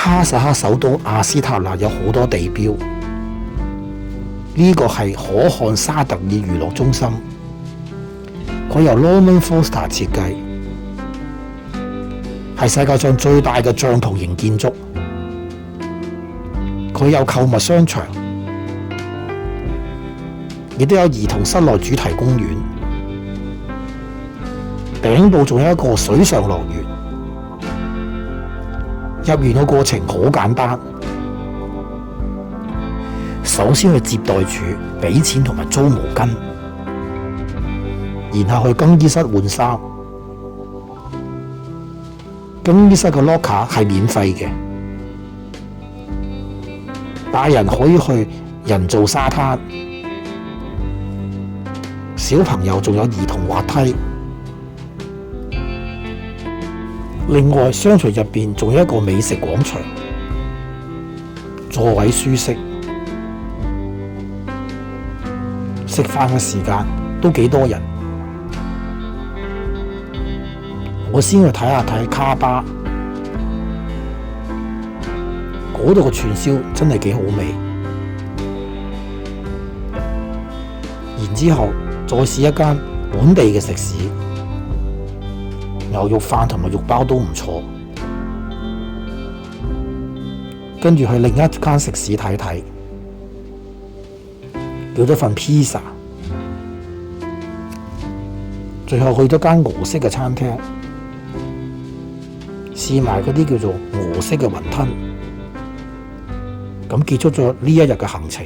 哈薩克首都阿斯塔納有好多地標，呢個係可汗沙特爾娛樂中心，佢由 Norman Foster 設計，係世界上最大嘅帳篷型建築。佢有購物商場，亦都有兒童室內主題公園，頂部仲有一個水上樂園。入園嘅過程好簡單，首先去接待處俾錢同埋租毛巾，然後去更衣室換衫。更衣室嘅 locker 係免費嘅，大人可以去人造沙灘，小朋友仲有兒童滑梯。另外，商場入邊仲有一個美食廣場，座位舒適，食飯嘅時間都幾多人。我先去睇卡巴，嗰度嘅串燒真係幾好味。然之後再試一間本地嘅食肆。牛肉飯同埋肉包都唔錯，跟住去另一間食肆睇睇，叫咗份披薩，最後去咗間俄式嘅餐廳，試埋嗰啲叫做俄式嘅雲吞，咁結束咗呢一日嘅行程。